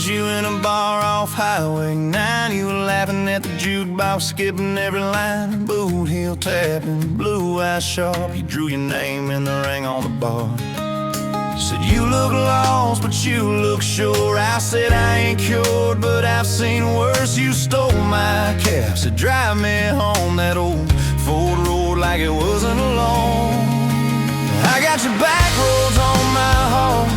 Met you in a bar off Highway 9. You were laughing at the jukebox, skipping every line. Boot heel tapping, blue eyes sharp. You drew your name in the ring on the bar. You said you look lost, but you look sure. I said I ain't cured, but I've seen worse. You stole my cab, said drive me home. That old Ford road like it wasn't alone. I got your back roads on my heart,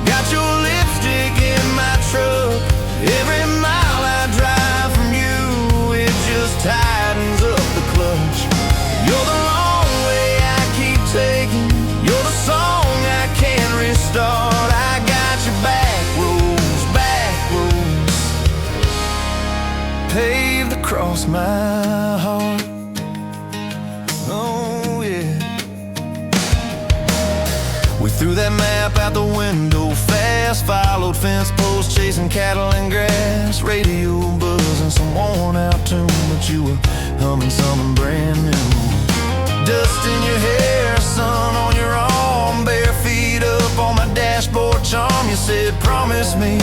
got your lipstick in my truck. Every mile I drive from you, it just tightens up the clutch. You're the long way I keep taking, you're the song I can't restart. I got your back roads, paved across my heart. Oh yeah. We threw that map out the window fast, followed fence posts, chasing cattle and grass. Radio buzzing some worn out tune, but you were humming something brand new. Dust in your hair, sun on your arm, bare feet up on my dashboard charm. You said promise me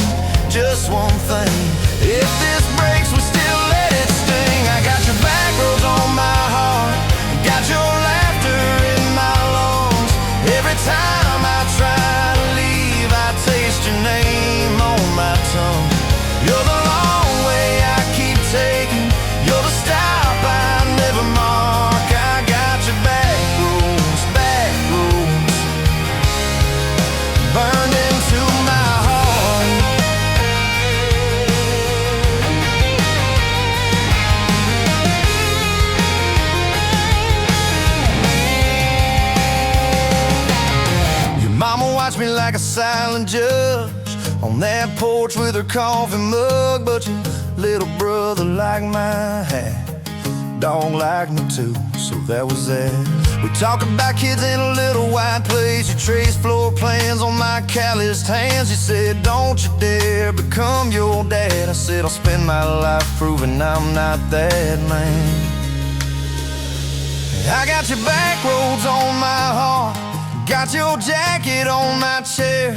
just one thing, if this breaks we still let it sting. I got your back roads on my heart, got your laughter in my lungs. Every time I try to leave, I taste your name on my tongue. You're the long way I keep taking, you're the stop I never mark. I got your back roads, burned into my heart. Your mama watched me like a silent judge on that porch with her coffee mug, but your little brother liked my hat, dog liked me too, so that was that. We talk about kids in a little white place, you traced floor plans on my calloused hands. You said don't you dare become your dad. I said I'll spend my life proving I'm not that man. I got your back roads on my heart, got your jacket on my chair.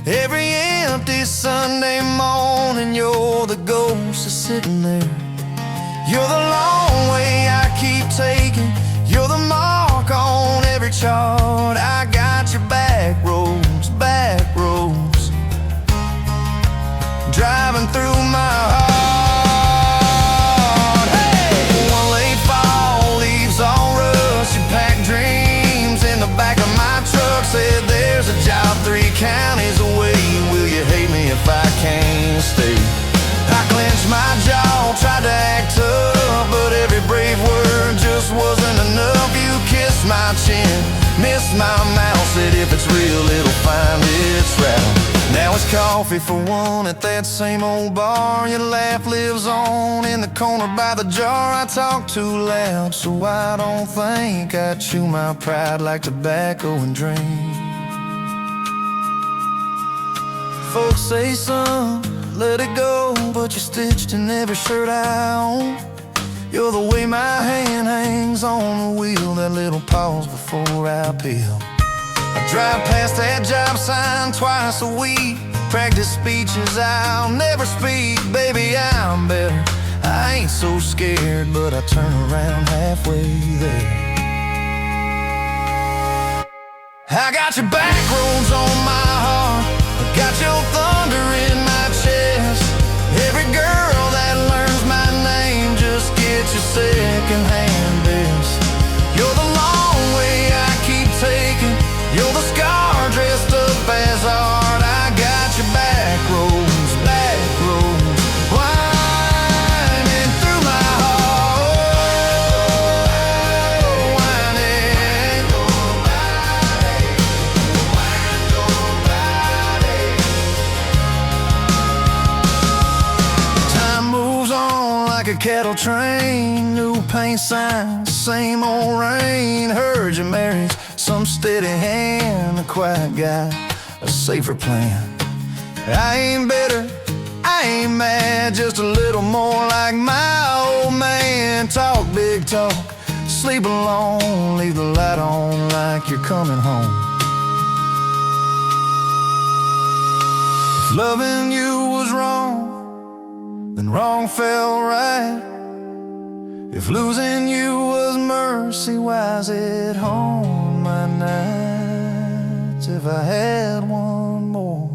Every empty Sunday morning, you're the ghost that's sitting there. You're the long way I keep taking, you're the mark on every chart. I got your back roads, driving through my heart. Hey! One late fall, leaves on rust, you pack dreams in the back of my truck. Said there's a job 3 counties away, will you hate me if I can't stay? I clenched my jaw, tried to act tough, but every brave word just wasn't enough. You kissed my chin, missed my mouth, said if it's real it'll find its route. Now it's coffee for one at that same old bar. Your laugh lives on in the corner by the jar. I talk too loud, so I don't think I chew my pride like tobacco and drink. Folks say son, let it go, but you're stitched in every shirt I own. You're the way my hand hangs on the wheel, that little pause before I peel. I drive past that job sign twice a week, practice speeches I'll never speak. Baby, I'm better, I ain't so scared, but I turn around halfway there. I got your back roads on my heart, I got your thunder in my chest. Every girl that learns my name just gets your second-hand best. You're the long way I keep taking, you're the scar dressed up as art. I got your back roads, winding through my heart, winding. Time moves on like a cattle train, new paint signs, same old rain. Heard you married some steady hand, a quiet guy, a safer plan. I ain't bitter, I ain't mad, just a little more like my old man. Talk big talk, sleep alone, leave the light on like you're coming home. If loving you was wrong, wrong felt right. If losing you was mercy, why's it haunt my nights? If I had one more.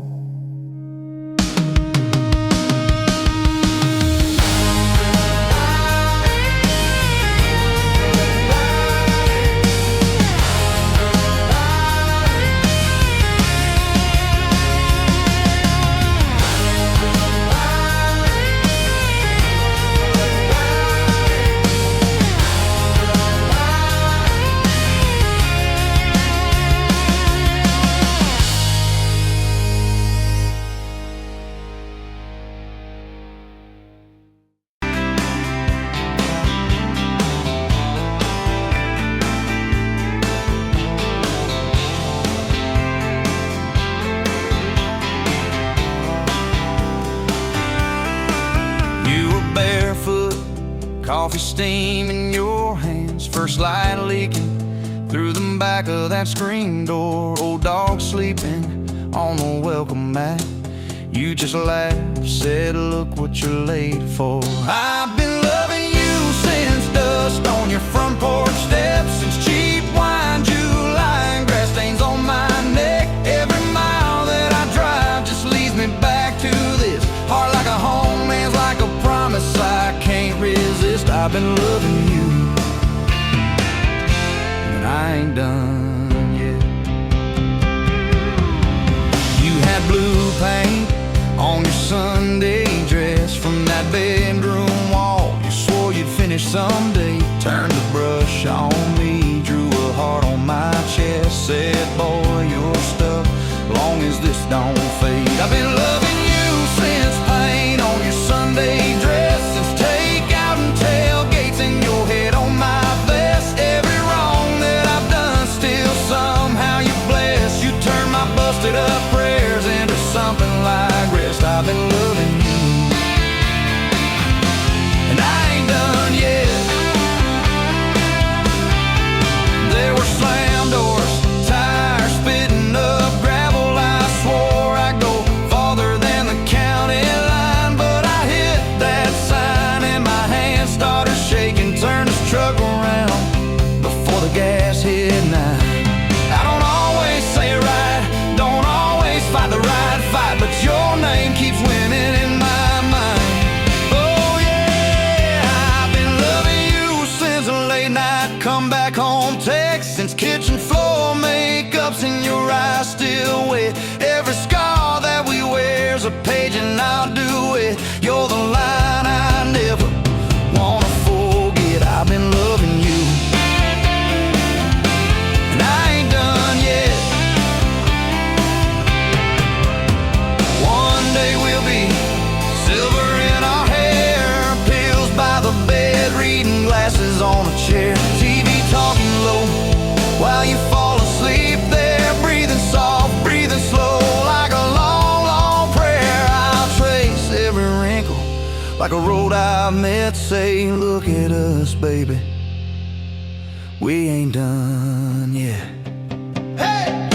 Coffee steam in your hands, first light leaking through the back of that screen door. Old dog sleeping on the welcome mat. You just laughed, said, look what you're late for. I've been loving you since dust on your front porch steps, since cheap wine, July, and grass stains on my neck. Every mile that I drive just leads me back to this. Heart like a home, man's like a promise I can't resist. I've been loving you, and I ain't done yet. You had blue paint on your Sunday dress from that bedroom wall. You swore you'd finish someday. Turned the brush on me, drew a heart on my chest. Said, boy, you're stuck long as this don't fade. I've been loving you since paint on your Sunday dress, since takeout and tailgates in your head on my vest. Every wrong that I've done, still somehow you bless. You turn my busted up prayers into something like rest. I've been loving you, and I ain't done yet. There were slam doors, tires spitting up gravel. I swore I'd go farther than the county line, but I hit that sign and my hand started shaking. Turned this truck around before the gas hit 9. I don't always say it right, don't always fight the right fight, but your name keeps winning in my mind. Oh yeah, I've been loving you since a late night come back home text, since kitchen floor makeup's in your eyes still wet. Every scar that we wear's a page and I'll do it. You're the line I never wanna forget. I've been loving you, and I ain't done yet. One day we'll be silver in our hair, pills by the bed, reading glasses on a chair, TV talking low while you fall asleep there, breathing soft, breathing slow, like a long, long prayer. I'll trace every wrinkle like a road I've met. Say, look at us, baby, we ain't done yet. Hey!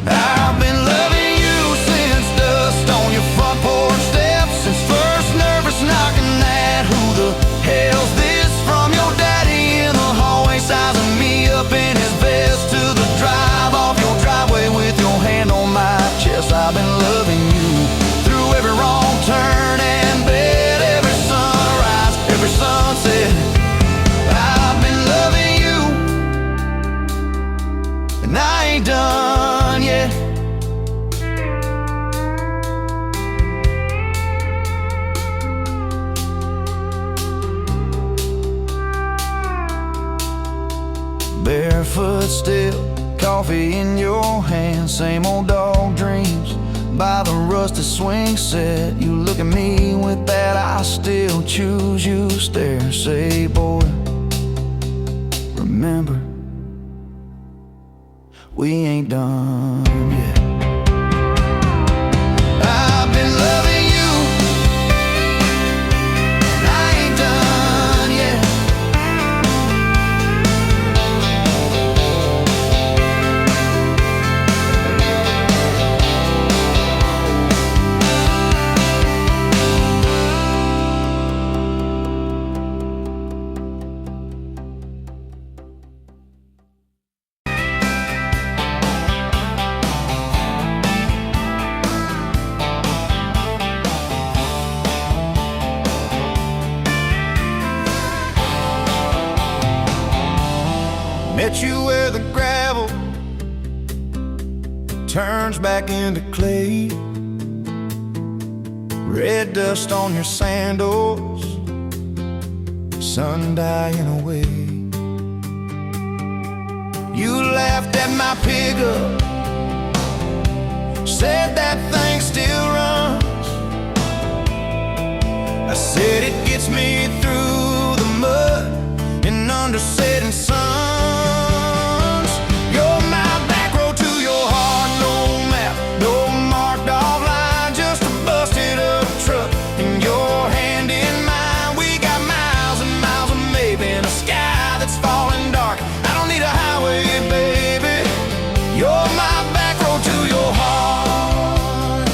I've been loving you since dust on your front porch steps, since first nervous knocking at who the hell's this, from your daddy in the hallway sizing me up in his vest, to the drive off your driveway with your hand on my chest. I've been loving you through every wrong turn and bed, every sunrise, every sunset. I've been loving you, and I ain't done yet. Barefoot still, coffee in your hand, same old dog dreams by the rusted swing set. You look at me with that I still choose you stare. Say, boy, remember, we ain't done yet. I've been loving you, and I ain't done yet. Met you where the gravel turns back into clay. Red dust on your sandals, sun dying away. You laughed at my pickup, said that thing still runs. I said it gets me through the mud and under setting suns. You're my back road to your heart, no map, no marked off line, just a busted up truck in your hand in mine. We got miles and miles of maybe in a sky that's falling dark. I don't need a highway, baby. You're my back road to your heart.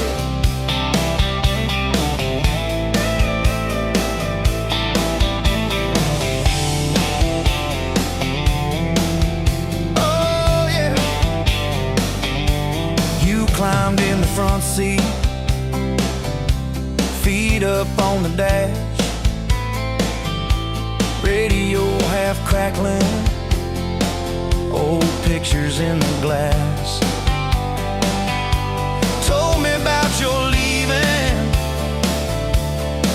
Oh yeah. You climbed in the front seat, feet up on the dash, radio half crackling, old pictures in the glass. Told me about your leaving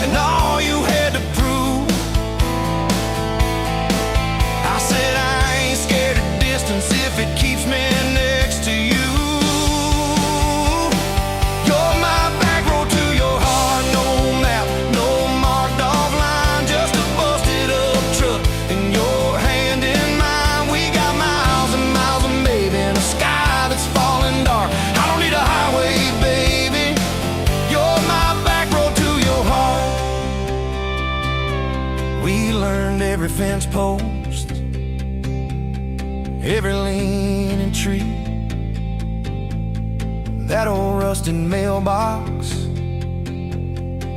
and all you had to prove. I said I ain't scared of distance if it keeps me next to you. You're my back road to your heart, no map, no marked off line, just a busted up truck in your hand in mine. We got miles and miles of maybe in a sky that's falling dark. I don't need a highway, baby. You're my back road to your heart. We learned every fence post, every leaning tree, that old rusted mailbox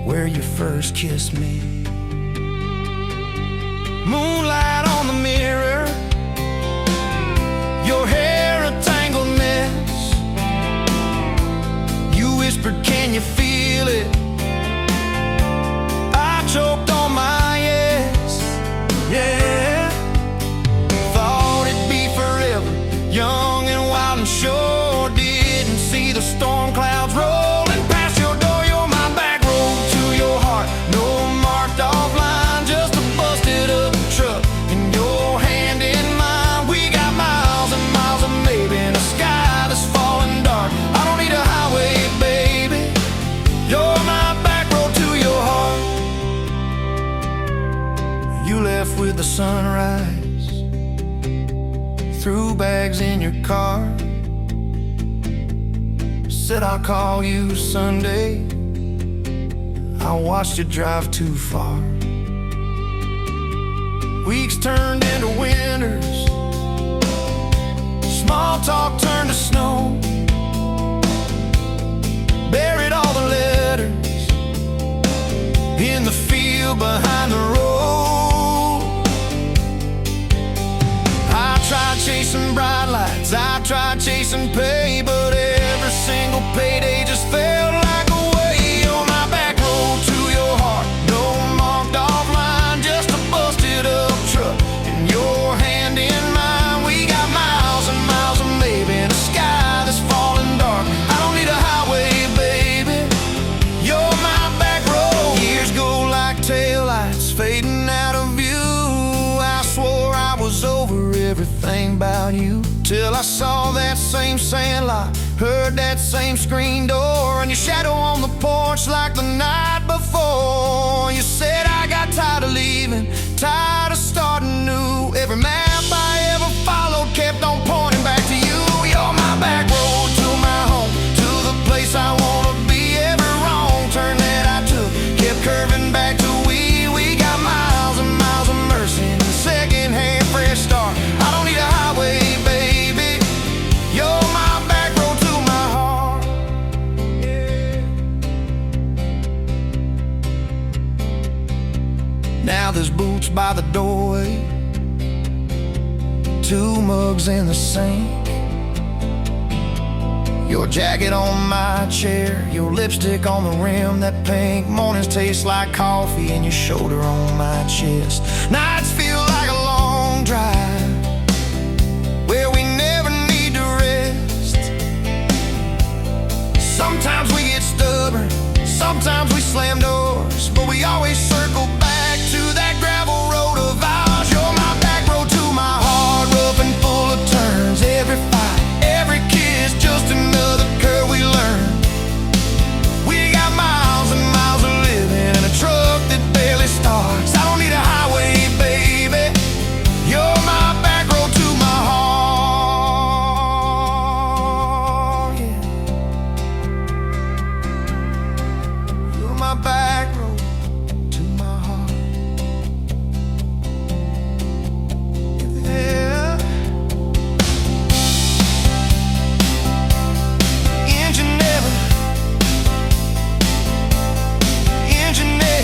where you first kissed me. Moonlight on the mirror, your hair a tangled mess. You whispered, can you feel it? I choked on my yes, yeah. Thought it'd be forever, young and wild and sure. Didn't see the storm clouds rolling past your door. You're my back road to your heart, no marked off line, just a busted up truck in your hand in mine. We got miles and miles of maybe in a sky that's falling dark. I don't need a highway, baby. You're my back road to your heart. You left with the sunrise, threw bags in your car, said I'll call you Sunday. I watched you drive too far. Weeks turned into winters, small talk turned to snow. Buried all the letters in the field behind the road. I tried chasing bright lights, I tried chasing pay, but every single payday just felt like a way. You're my back road to your heart, no marked off line, just a busted up truck in your hand in mine. We got miles and miles of maybe in a sky that's falling dark. I don't need a highway, baby. You're my back road. Years go like taillights fading out of view. I swore I was over everything about you, till I saw that same sandlot, heard that same screen door, and your shadow on the porch like the night before. You said I got tired of leaving, tired of starting new. Every map I ever followed kept on pointing back to you. You're my back road to my home, to the place I wanna be. Every wrong turn that I took kept curving back to we. We got miles and miles of mercy and second-hand fresh start. I don't need a highway, baby. You're my back road to my heart. Yeah. Now there's boots by the doorway, two mugs in the sink, your jacket on my chair, your lipstick on the rim, that pink. Mornings taste like coffee and your shoulder on my chest. Nights feel like a long drive, Sometimes we slam doors, but we always circle back to that gravel road of ours. You're my back road to my heart, rough and full of turns. Every fight, every kiss, just another curve we learn. We got miles and miles of living in a truck that barely starts. I don't need a highway, baby. You're my back road to my heart, yeah. You're my back road to my heart, yeah. Engine never, engine never.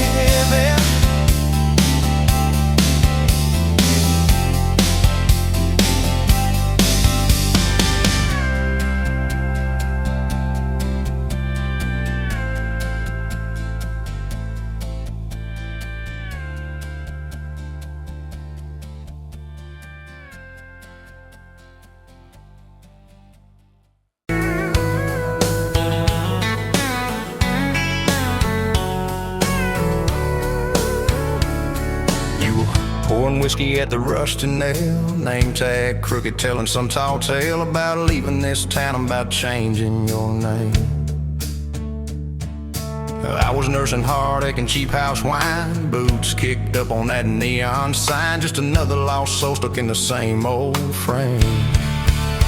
Pouring whiskey at the rusty nail, name tag crooked, telling some tall tale about leaving this town, about changing your name. I was nursing heartache and cheap house wine, boots kicked up on that neon sign, just another lost soul stuck in the same old frame.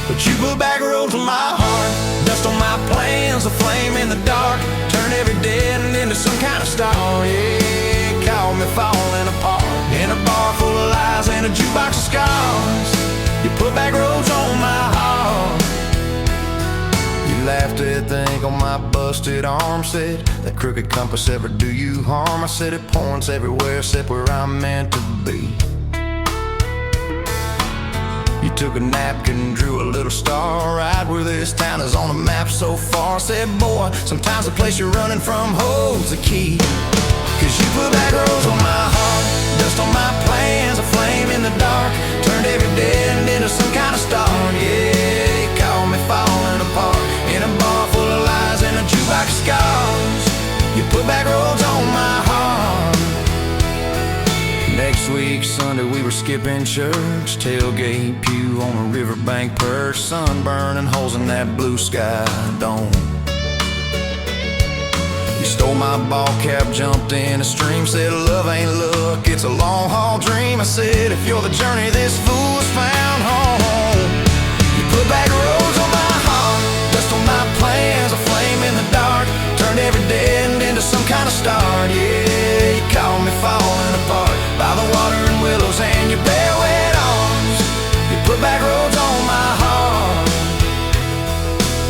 But you put back roads on my heart, dust on my plans, a flame in the dark, turn every dead end into some kind of star, yeah, call me falling apart. In a bar full of lies and a jukebox of scars, you put back roads on my heart. You laughed at the ink on my busted arm, said that crooked compass ever do you harm. I said it points everywhere except where I'm meant to be. You took a napkin and drew a little star right where this town is on the map so far. I said, boy, sometimes the place you're running from holds the key. Cause you put back roads on my heart, dust on my plans, a flame in the dark, turned every dead end into some kind of star, yeah, you called me falling apart. In a bar full of lies and a jukebox of scars, you put back roads on my heart. Next week, Sunday, we were skipping church, tailgate pew on a riverbank perch, sunburn and holes in that blue sky dome. Stole my ball cap, jumped in a stream, said love ain't luck, it's a long haul dream. I said if you're the journey this fool has found home. You put back roads on my heart, dust on my plans, a flame in the dark, turned every dead end into some kind of star, yeah, you called me falling apart by the water and willows and your bare wet arms. You put back roads on my heart.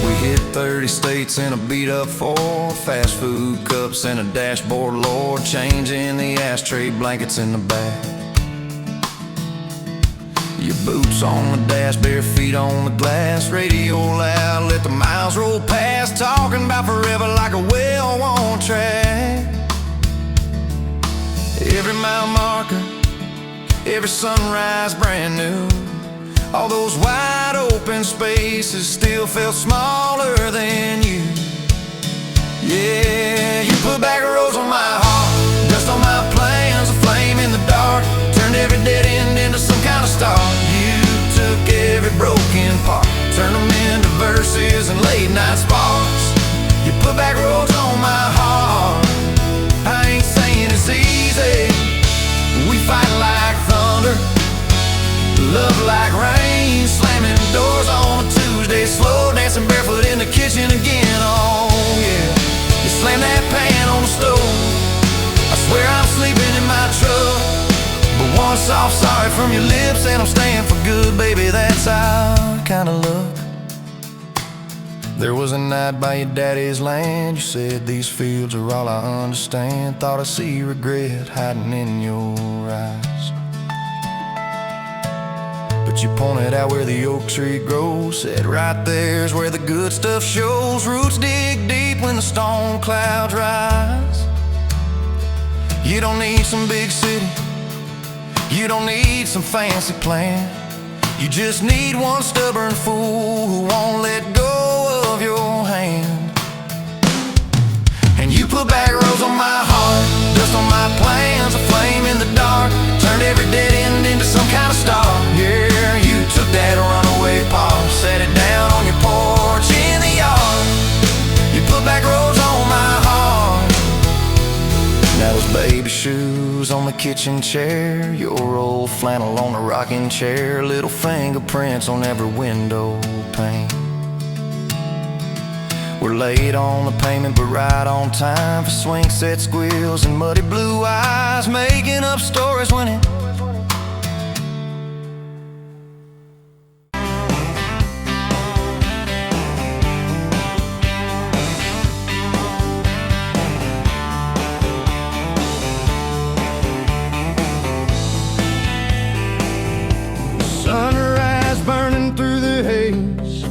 We hit 30 states in a beat-up Ford, fast food cups and a dashboard, Lord, changing the ashtray blankets in the back. Your boots on the dash, bare feet on the glass, radio loud, let the miles roll past, talking about forever like a well-worn track. Every mile marker, every sunrise brand new. All those wide open spaces still felt smaller than you. Yeah, you put back roads on my heart, dust on my plans, a flame in the dark, turned every dead end into some kind of star. You took every broken part, turned them into verses and late night sparks. You put back roads on my heart. I ain't saying it's easy, we fight like thunder, love like rain, slamming doors on a Tuesday, slow dancing barefoot in the kitchen again. Oh yeah, you slam that pan on the stove, I swear I'm sleeping in my truck, but one soft sorry from your lips and I'm staying for good, baby, that's our kind of luck. There was a night by your daddy's land, you said these fields are all I understand, thought I see regret hiding in your eyes. But you pointed out where the oak tree grows, said right there's where the good stuff shows. Roots dig deep when the storm clouds rise. You don't need some big city, you don't need some fancy plan, you just need one stubborn fool who won't let go of your hand. And you put put back roads on my heart, dust on my plans, a flame in the dark. Turned every dead end into some kind of star. Yeah, you took that runaway paw, set it down on your porch in the yard. You put back roads on my heart. Now those baby shoes on the kitchen chair, your old flannel on the rocking chair, little fingerprints on every window pane. We're late on the payment but right on time for swing set squeals and muddy blue eyes, making up stories when it sunrise burning through the haze,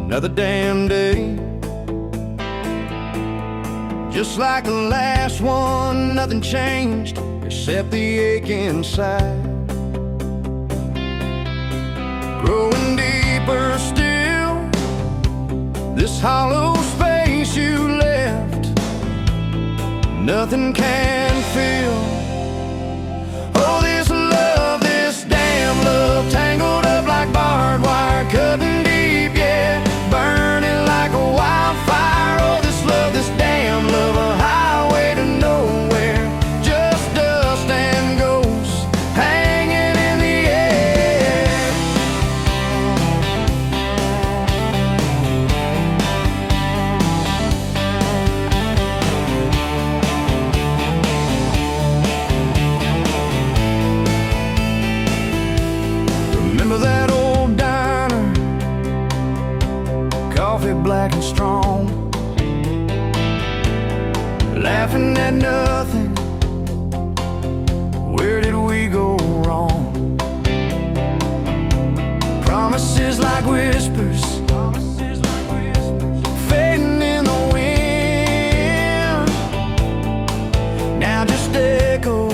another damn day. Just like the last one, nothing changed except the ache inside. Growing deeper still, this hollow space you left, nothing can fill. Oh, this love, this damn love, tangled up like barbed wire, cutting deep, yeah, burning like a wildfire. Oh, this love, this damn love, a highway to nowhere, just dust and ghosts hanging in the air. Remember that old diner, coffee black and strong, laughing at nothing. Where did we go wrong? Promises like whispers, fading in the wind, now just echoes.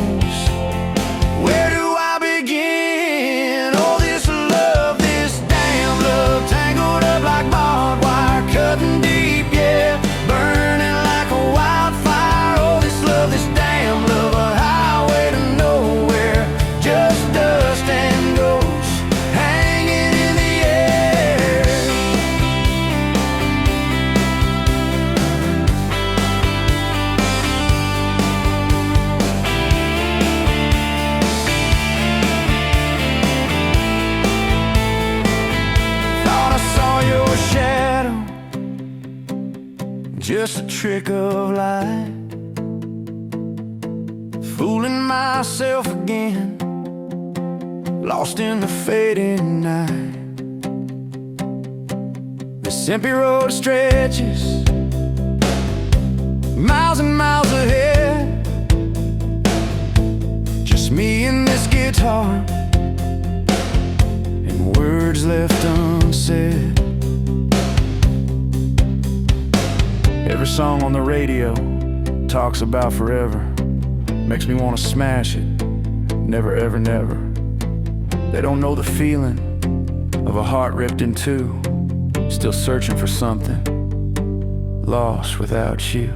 Where do I begin? Oh, this love, this damn love, tangled up like barbed wire, cutting deep, yeah, burning like a wildfire. Oh, this love, this damn love, a highway to nowhere, just dust and ghosts hanging in the air. Thought I saw your shadow, just a trick of light, fooling myself again, lost in the fading night. This empty road stretches miles and miles ahead, just me and this guitar, and words left unsaid. Every song on the radio talks about forever, makes me want to smash it, never ever never. They don't know the feeling of a heart ripped in two, still searching for something, lost without you.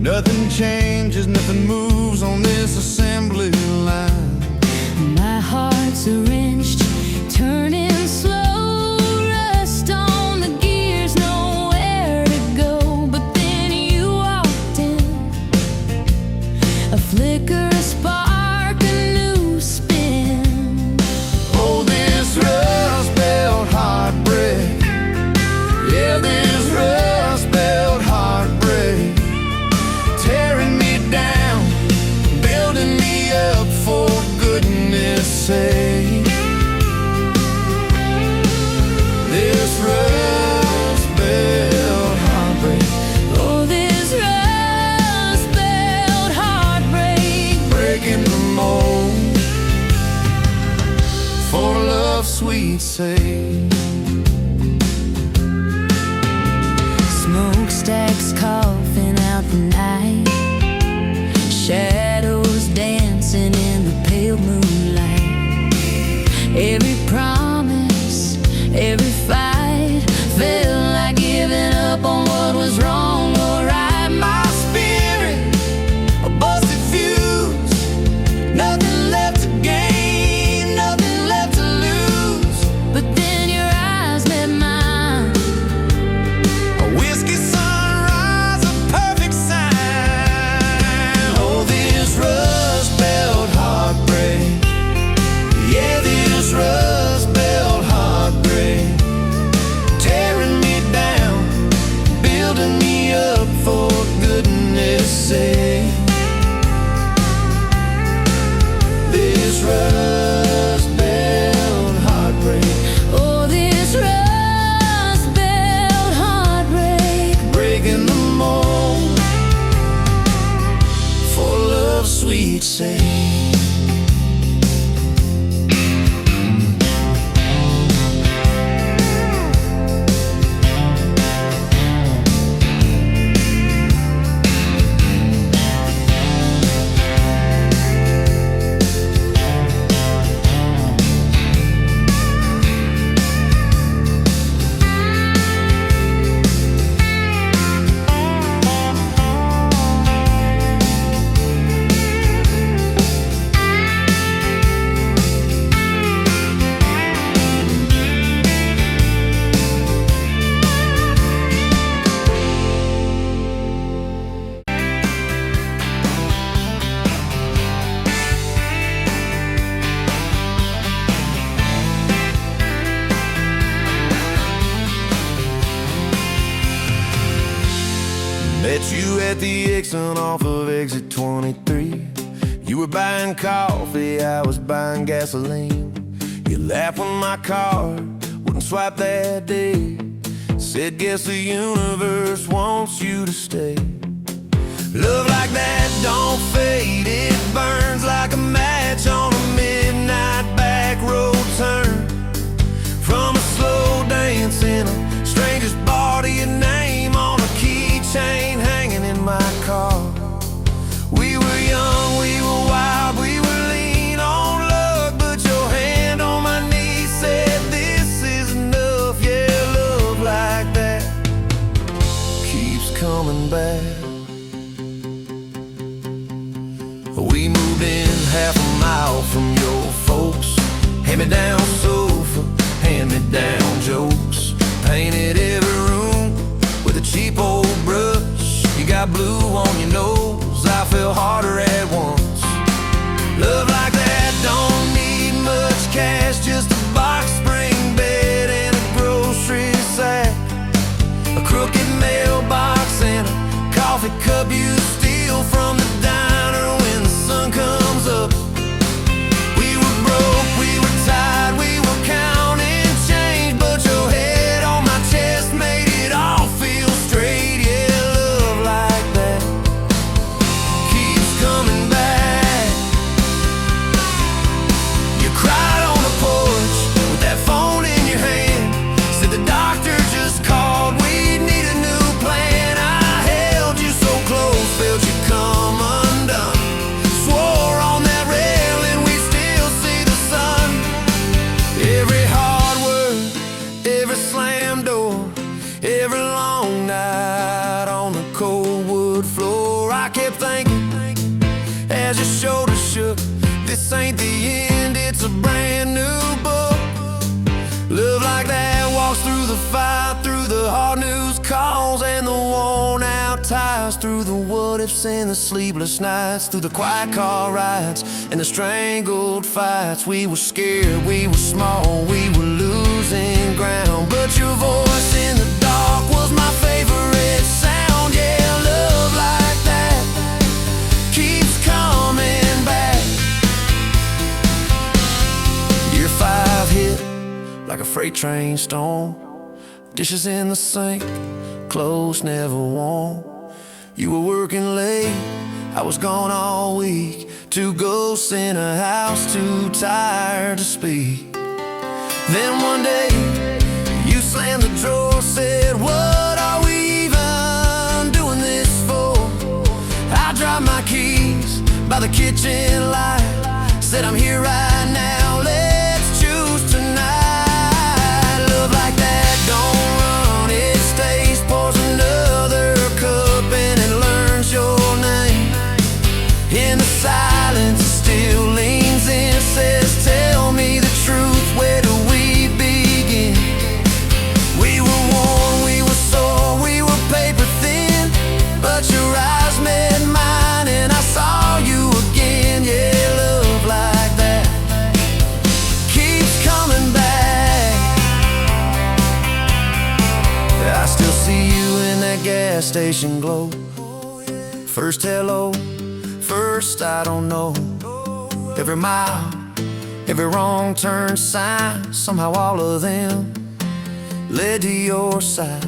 Nothing changes, nothing moves on this assembly line. My heart's wrenched, turning slow, rust on the gears, nowhere to go. But then you walked in, a flicker, a spark, a new spin. Oh, this rust belt heartbreak. Yeah, this rust belt heartbreak. Tearing me down, building me up, for goodness sake. This rust belt heartbreak. Oh, this rust belt heartbreak. Breaking the mold, for love's sweet sake. Smokestacks coughing out the night, shadows dancing in the pale moonlight. Every promise, every fight felt like giving up on what was wrong or right. My spirit, a busted fuse, nothing left to gain, nothing left to lose. But then your eyes met mine. A whiskey sunrise, a perfect sign. Oh, this rust belt heartbreak. Yeah, this rust belt heartbreak. Tearing me down, building me up, for goodness sake. This rust belt heartbreak. Oh, this rust belt heartbreak. Breaking the mold, for love's sweet sake. Met you at the exit off of exit 23. You were buying coffee, I was buying gasoline. You laughed when my card wouldn't swipe that day. Said, guess the universe wants you to stay. Love like that don't fade, it burns like a match on a midnight back road turn. From a slow dance in a stranger's bar to your name on a keychain hanging in my car. We were young, we were wild, we were lean on luck, but your hand on my knee said this is enough. Yeah, love like that keeps coming back. We moved in half a mile from your folks. Hand-me-down sofa, hand-me-down jokes. Painted every room with a cheap old brush. You got blue on your nose, I fell harder at once. Love like that don't need much cash, just a box spring bed and a grocery sack. A crooked mailbox and a coffee cup you steal from the diner when the sun comes up. We were broke, we were tired, we were counting change, but your head on my chest made it all feel straight. Yeah, love like that keeps coming back. You cried on the porch with that phone in your hand. Said the doctor just called, we need a new plan. I held you so close, felt you come undone. Swore on that railing we still see the sun. Every hard word, every slam door, every long night on the cold wood floor. kept thinking as your shoulders shook, this ain't the end, it's a brand new book. Love like that walks through the fire, through the hard news calls and the worn out tires, through the what ifs and the sleepless nights, through the quiet car rides and the strangled fights. We were scared, we were small, we were losing ground, but your voice in the dark was my favorite sound. Yeah, love like that keeps coming back. Year 5 hit like a freight train storm. Dishes in the sink, clothes never warm. You were working late, I was gone all week. 2 ghosts in a house, too tired to speak. Then one day, you slammed the drawer, said, what are we even doing this for? I dropped my keys by the kitchen light, said I'm here right now, let's choose tonight. Love like that don't run, it stays, pours another cup and it learns your name. In the silence it still leans in, says tell me the truth, where do we begin? We were worn, we were sore, we were paper thin, but your eyes met mine and I saw you again. Yeah, love like that keeps coming back. I still see you in that gas station glow. First hello, first I don't know. Every mile, every wrong turn sign, somehow all of them led to your side.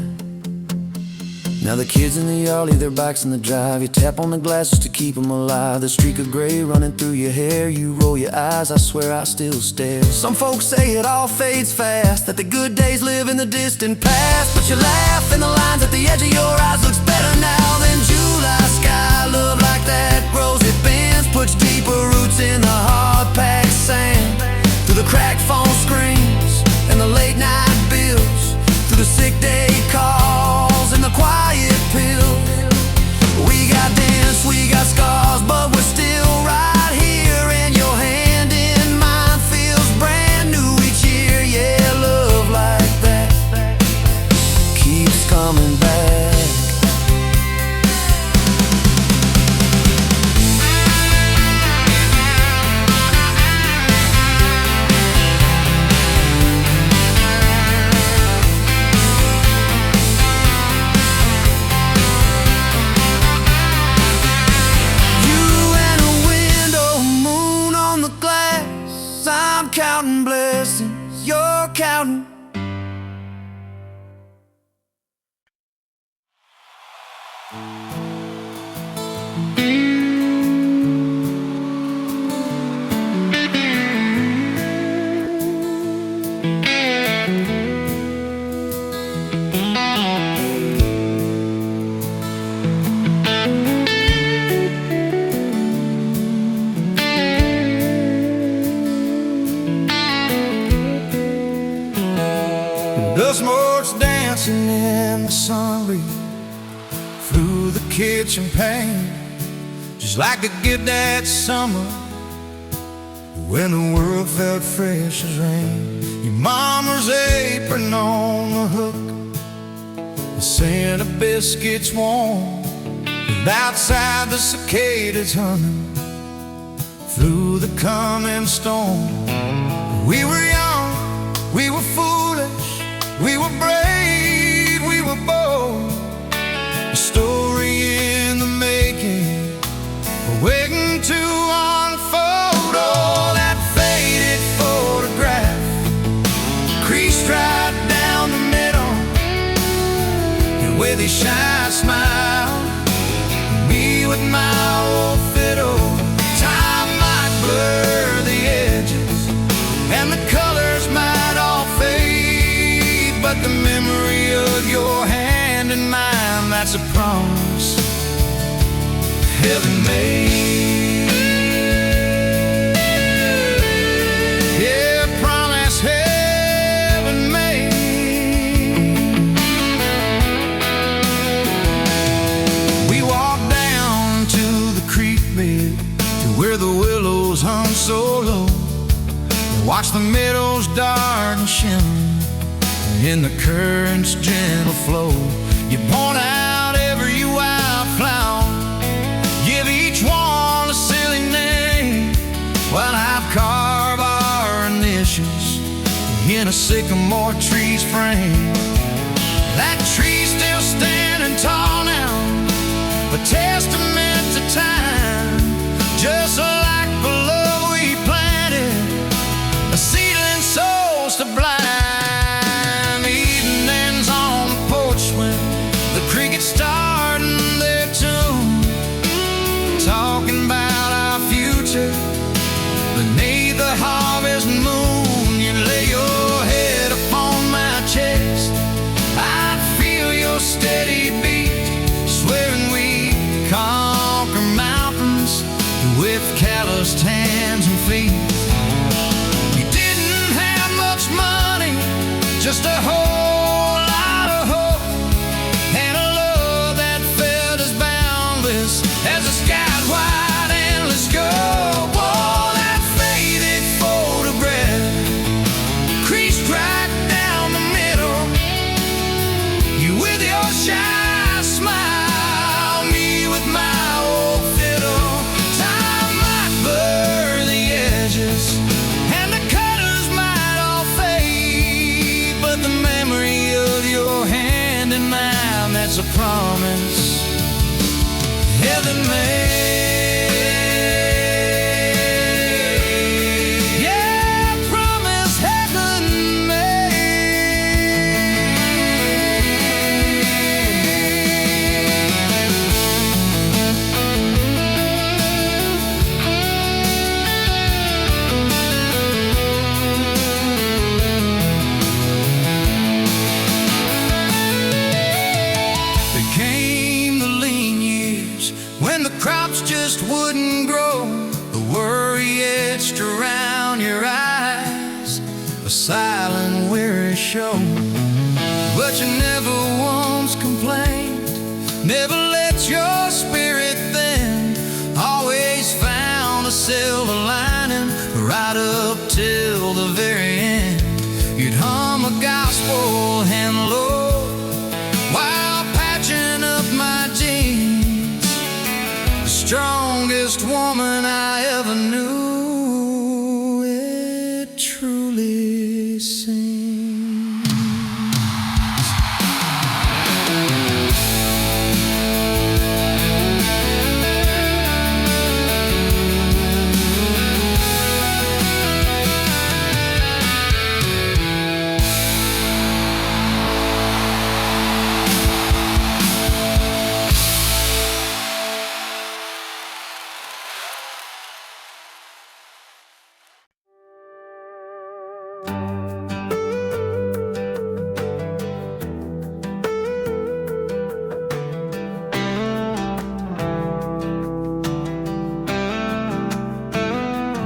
Now the kids in the yard leave their bikes in the drive. You tap on the glasses to keep them alive. The streak of gray running through your hair, you roll your eyes, I swear I still stare. Some folks say it all fades fast, that the good days live in the distant past, but you laugh and the lines at the edge of your eyes looks better now than July sky. Love like that grows, it bends, puts deeper roots in the hard-packed sand. Through the cracked phone screens and the late night bills, through the sick day calls and the quiet pills. We got dents, we got scars, but we're still right here, and your hand in mine feels brand new each year. Yeah, love like that keeps coming back. Counting blessings, you're counting. The smoke's dancing in the sun breeze through the kitchen pane, just like the gift that summer when the world felt fresh as rain. Your mama's apron on the hook, the scent of biscuits warm, and outside the cicadas humming through the coming storm. We were young, we were foolish, we were brave, we were bold. A story in the making, waiting to unfold. Oh, that faded photograph, creased right down the middle, and with a shy smile, me with my old fiddle. Time might blur the edges, and the colors might all fade, but the memory of your hand in mine, that's a promise heaven made. Yeah, promise heaven made. We walked down to in the current's gentle flow. You point out every wildflower, give each one a silly name, while I've carved our initials in a sycamore tree's frame. That tree's still standing tall now, a testament to time, just like the love we planted, a seedling soul sublime. Evenings on the porch when the crickets starting their tune, talking about our future beneath the harvest moon. You lay your head upon my chest, I'd feel your steady beat, swearing we conquer mountains with calloused hands and feet. You didn't have much money, just a whole lot of hope, and a love that felt as boundless as the sky's wide endless scope. Oh, that faded photograph creased right down the middle, you with your shy smile, me with my old fiddle. Time might blur the edges and the colors might all fade, but the memory of your hand in mine, that's a promise heaven made. Yeah, promise heaven There came the lean years when the crops just wouldn't grow, the worry etched around your eyes, a silent weary show. But you never once complained, never let your spirit thin, always found a silver lining right up till the very end. You'd hum a gospel hand low while patching up my jeans, the strongest woman I ever knew, it truly seems.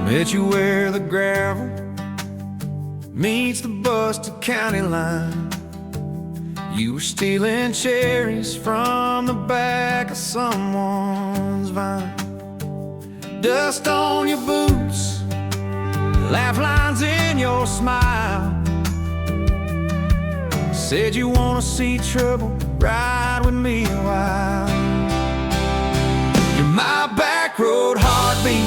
Met you where the gravel meets the Buster County line. You were stealing cherries from the back of someone's vine. Dust on your boots, laugh lines in your smile. Said you wanna see trouble, ride with me a while. You're my back road heartbeat,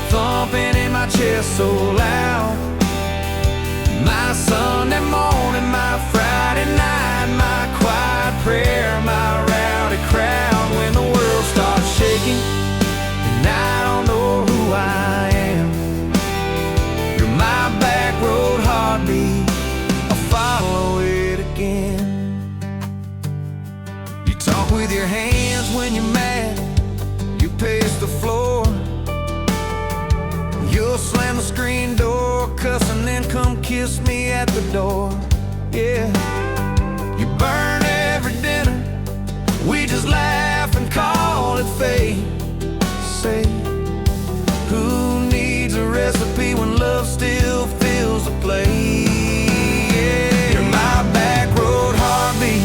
thumping in my chest so loud. My Sunday morning, my Friday night, my quiet prayer, my rowdy crowd. When the world starts shaking and I don't know who I am, you're my back road heartbeat, I'll follow it again. You talk with your hands when you're mad, you pace the floor. You'll slam the screen door, cuss, and then come kiss me at the door. Yeah, you burn every dinner, we just laugh and call it fate. Say, who needs a recipe when love still fills the plate? Yeah, you're my back road heartbeat,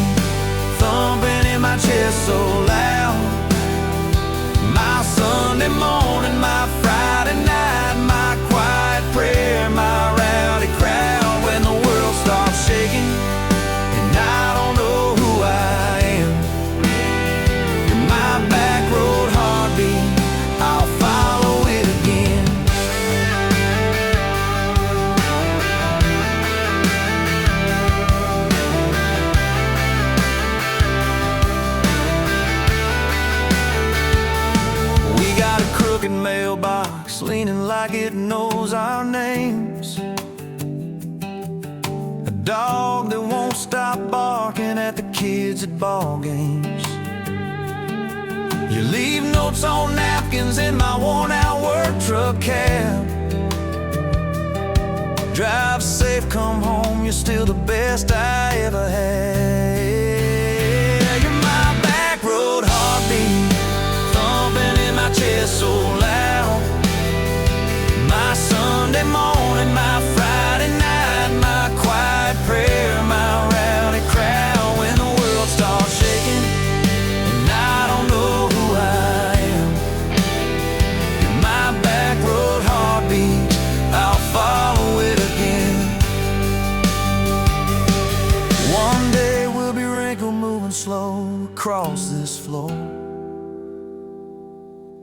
thumping in my chest so loud. My Sunday morning, my Friday night, my quiet prayer, my rowdy crowd. When the world starts shaking like it knows our names. A dog that won't stop barking at the kids at ball games. You leave notes on napkins in my worn-out work truck cab. Drive safe, come home, you're still the best I ever had. You're my back road heartbeat, thumping in my chest so loud. My Sunday morning, my Friday night, my quiet prayer, my rowdy crowd. When the world starts shaking and I don't know who I am, you're my back road heartbeat, I'll follow it again. One day we'll be wrinkled, moving slow across this floor,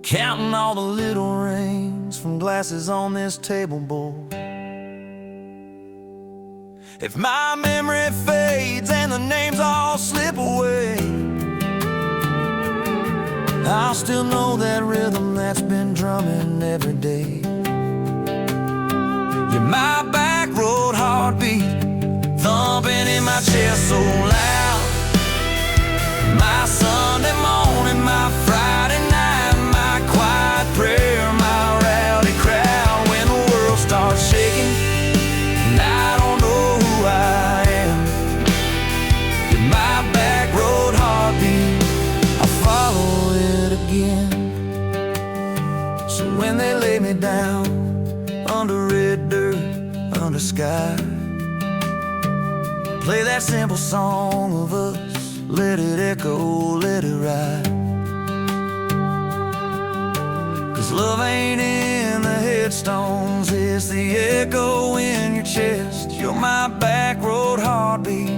counting all the little rings from glasses on this table board. If my memory fades and the names all slip away, I'll still know that rhythm that's been drumming every day. You're my back road heartbeat, thumping in my chest so loud. My Sunday morning, my Friday night, my quiet prayer, my rowdy crowd. When the world starts shaking and I don't know who I am, you're my back road heartbeat, I'll follow it again. So when they lay me down under red dirt, under sky, play that simple song of us, let it echo, let it ride. 'Cause love ain't in the headstones, it's the echo in your chest. You're my back road heartbeat,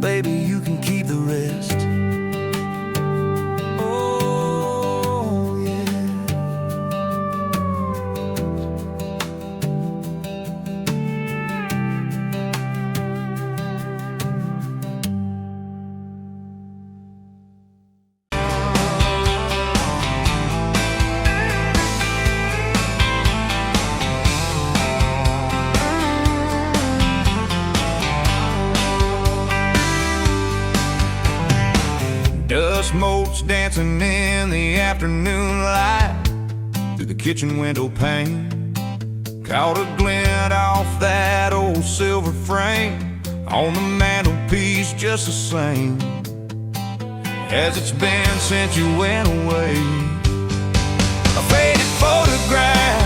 baby, you can keep the rest. Oh yeah. Dust motes dancing in the afternoon light through the kitchen window pane. Caught a glint off that old silver frame on the mantelpiece, just the same as it's been since you went away. A faded photograph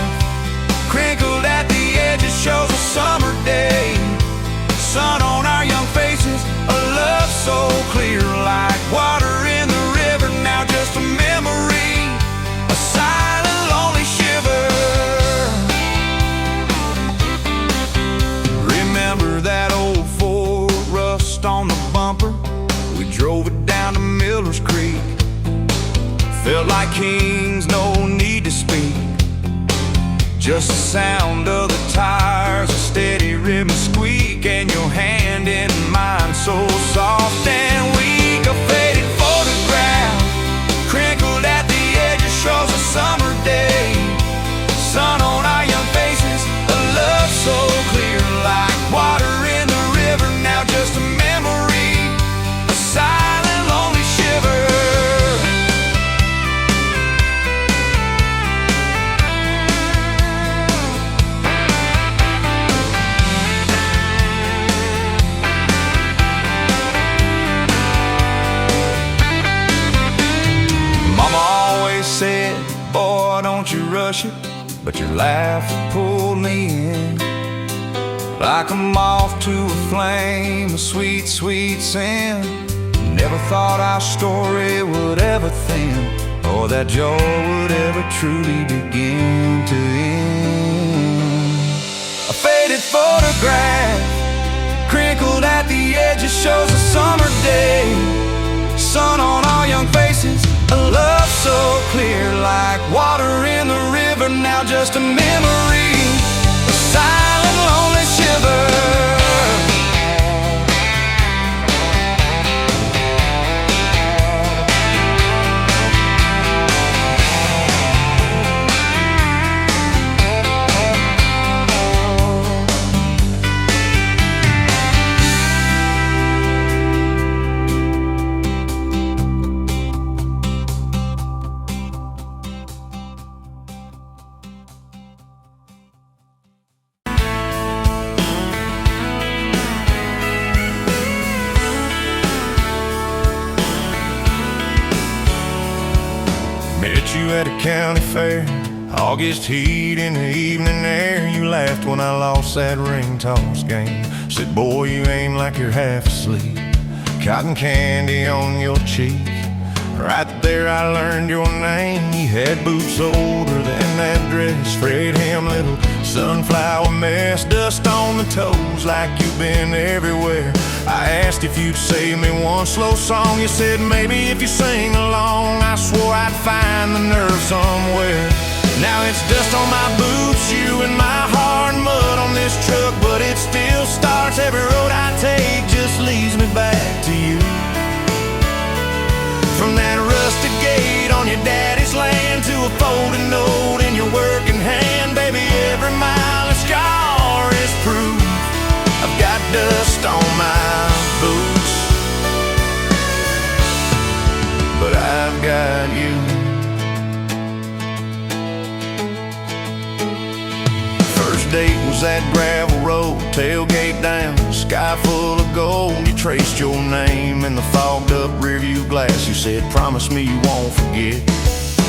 crinkled at the edges shows a summer day. Sun on our young faces, a love so clear like water in the river. Now just a memory, a silent lonely shiver. Remember that old Ford, rust on the bumper, we drove it down to Miller's Creek. Felt like kings, no need to speak, just the sound of the tires, a steady rhythm squeak, and your hand in mine so soft and weak. A faded photograph crinkled at the edges shows a summer day. Sun on our young faces, a love so clear like water in the river. Now just a memory, a silent lonely shiver. Said, boy, don't you rush it, but your laugh pulled me in like a moth to a flame, a sweet, sweet sin. Never thought our story would ever thin, or that joy would ever truly begin to end. A faded photograph crinkled at the edges shows a summer day. Sun on our young faces, a love so clear like water in the river. Now just a memory, a silent lonely shiver. you at a county fair. August heat in the evening air. You laughed when I lost that ring toss game. Said, boy, you aim like you're half asleep. Cotton candy on your cheek. Right there I learned your name. You had boots older than that dress. Fred hem, little sunflower mess. Dust on the toes like you've been everywhere. I asked if you'd save me one slow song. You said maybe if you sing along. I swore I'd find the nerve somewhere. Now it's dust on my boots, you and my hard mud on this truck, but it still starts. Every road I take just leads me back to you. From that rusted gate on your daddy's land to a folded note in your working hand, baby, every mile a scar is proof. I've got dust on my boots, but I've got you. First date was that gravel road, tailgate down, sky full of gold. You traced your name in the fogged up rearview glass. You said, promise me you won't forget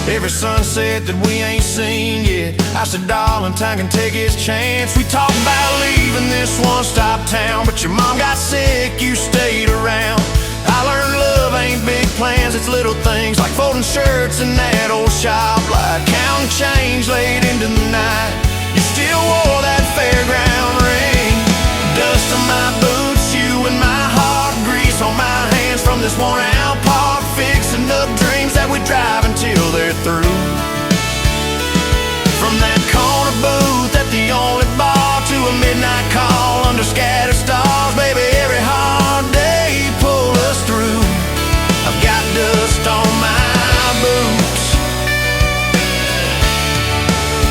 every sunset that we ain't seen yet. I said, darling, time can take its chance. We talked about leaving this one-stop town, but your mom got sick, you stayed around. I learned love ain't big plans, it's little things like folding shirts in that old shop light, counting change late into the night. You still wore that fairground ring. Dust on my boots, you and my heart, grease on my hands from this worn out park, fixing up dreams that we drive until they're through. From that corner booth at the only bar to a midnight call under scattered stars, baby, every hard day pulled us through. I've got dust on my boots,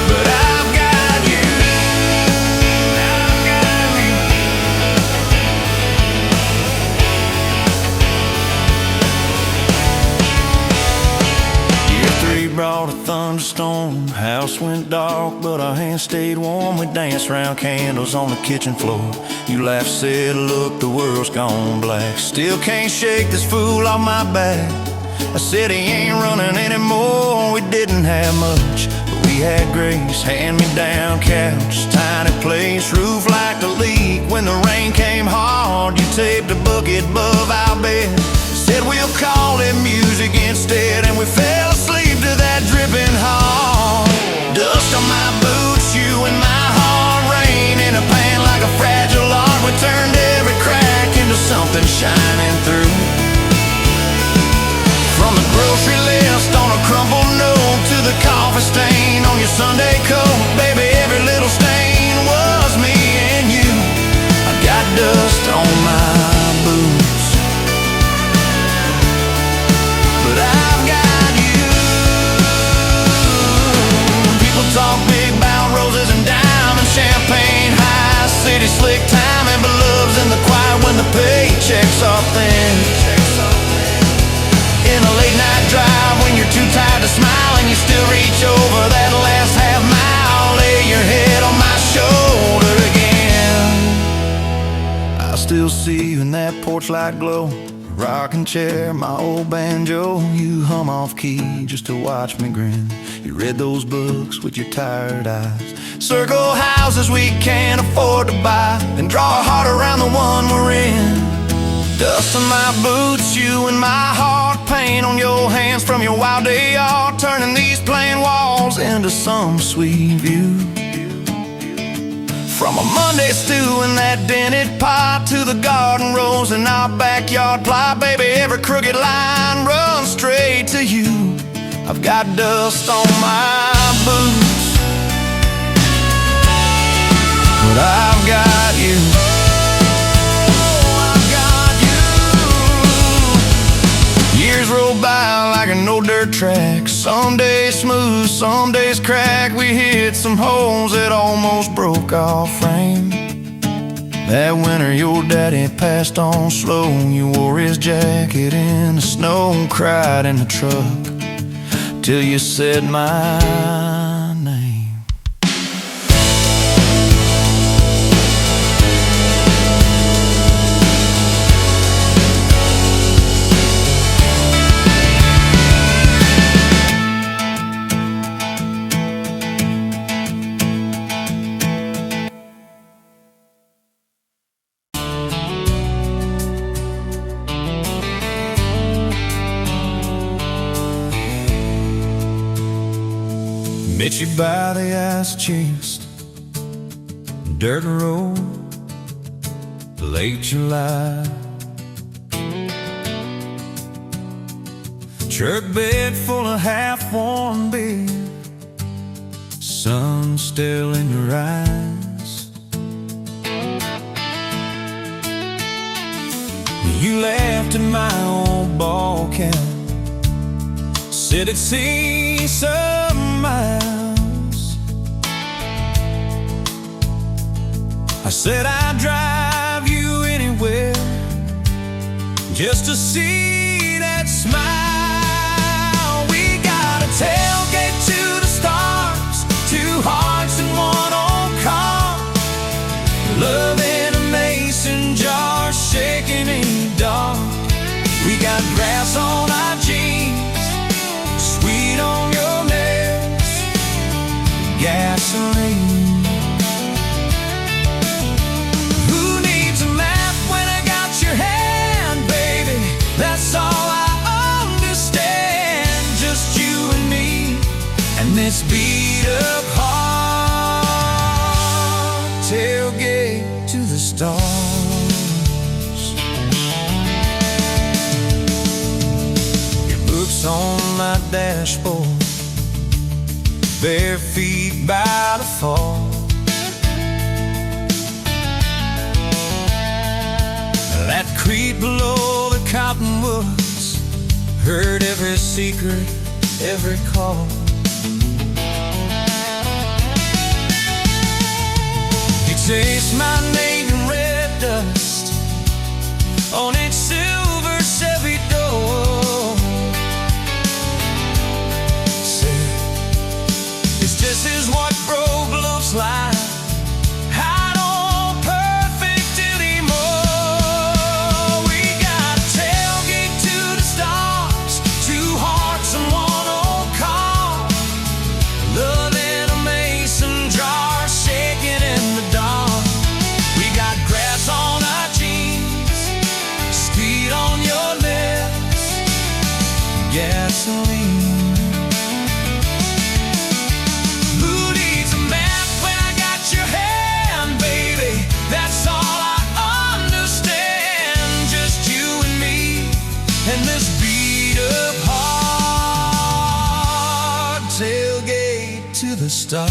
but I've got you. I've got you. Year 3 brought a thunderstorm. House went dark, but our hands stayed warm. We danced round candles on the kitchen floor. You laughed, said, look, the world's gone black. Still can't shake this fool off my back. I said he ain't running anymore. We didn't have much, but we had grace. Hand-me-down couch, tiny place, roof like a leak. When the rain came hard, you taped a bucket above our bed. Said we'll call it music instead, and we fell asleep to that dripping heart. Dust on my boots, you and my heart, rain in a pan like a fragile art. We turned every crack into something shining through. From the grocery list on a crumpled note to the coffee stain on your Sunday coat, baby, every little stain was me and you. I got dust on my boots, but I've got you. People talk big about roses and diamonds, champagne, high city slick timing, but love's in the quiet when the paychecks are thin. In a late night drive when you're too tired to smile and you still reach over that last half mile, lay your head on my shoulder again. I still see you in that porch light glow, rocking chair, my old banjo. You hum off key just to watch me grin. You read those books with your tired eyes, circle houses we can't afford to buy, then draw a heart around the one we're in. Dust on my boots, you and my heart, paint on your hands from your wild day art, turning these plain walls into some sweet view. From a Monday stew in that dented pot to the garden rose in our backyard plot, baby, every crooked line runs straight to you. I've got dust on my boots, but I've got you. Years roll by like an old dirt track. Some days smooth, some days crack. We hit some holes that almost broke our frame. That winter your daddy passed on slow. You wore his jacket in the snow, cried in the truck till you said my name. Met you by the ice chest, dirt road, late July. Truck bed full of half-warm beer, sun still in your eyes. You laughed at my old ball cap, said it'd see some miles. I said I'd drive you anywhere just to see that smile. We got a tailgate to the stars, two hearts in one old car, love in a mason jar, shaking in the dark. We got grass on our jeans, sweet on your lips, gasoline. Who needs a map when I got your hand, baby? That's all I understand. Just you and me, and this beat up heart, tailgate to the stars. On my dashboard, bare feet by the fall. That creek below the cottonwoods, heard every secret, every call. He tastes my name in red dust on its silver Chevy door. This is what broke looks like. I don't perfect anymore. We got a tailgate to the stars, two hearts and one old car, love in a mason jar, shaking in the dark. We got grass on our jeans, speed on your lips, gasoline. That's all I understand. Just you and me, and this beat up heart, tailgate to the stars.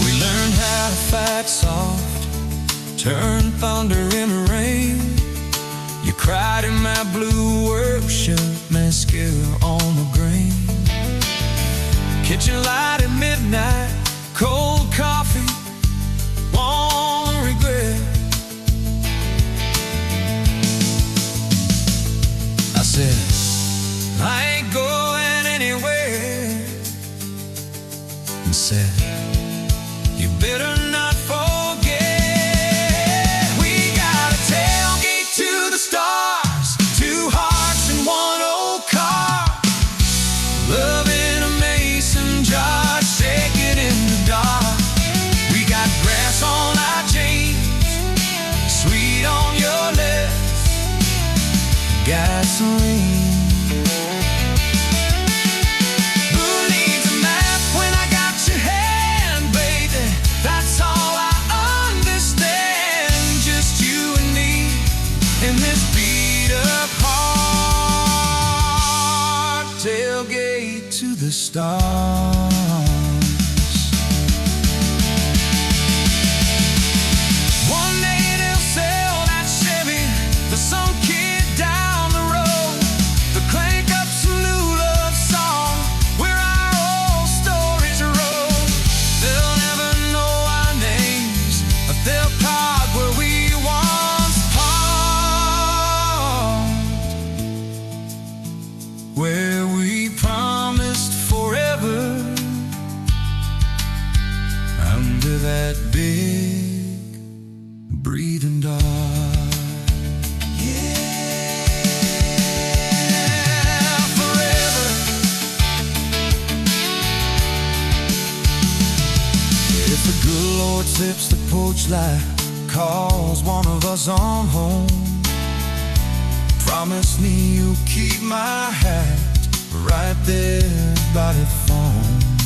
We learned how to fight soft, turn thunder into rain. You cried in my blue work shirt, mascara on the grain. Kitchen light at midnight, cold coffee, won't regret. I said, I ain't going anywhere. And said, you better not forget. We got a tailgate to the stars, two hearts in one old car, love in a mason jar, shaking in the dark. We got grass on our jeans, sweet on your lips, gasoline. Who needs a map when I got your hand, baby? That's all I understand. Just you and me in this beat up heart, tailgate to the stars. One day they'll sell that Chevy to some kid down the road to crank up some new love song where our old stories roll. They'll never know our names, but they'll park where we once parked, where we promised forever under that big breathing dog. Yeah, forever. If the good Lord sips the porch light, calls one of us on home, Promise me you'll keep my hat right there by the phone.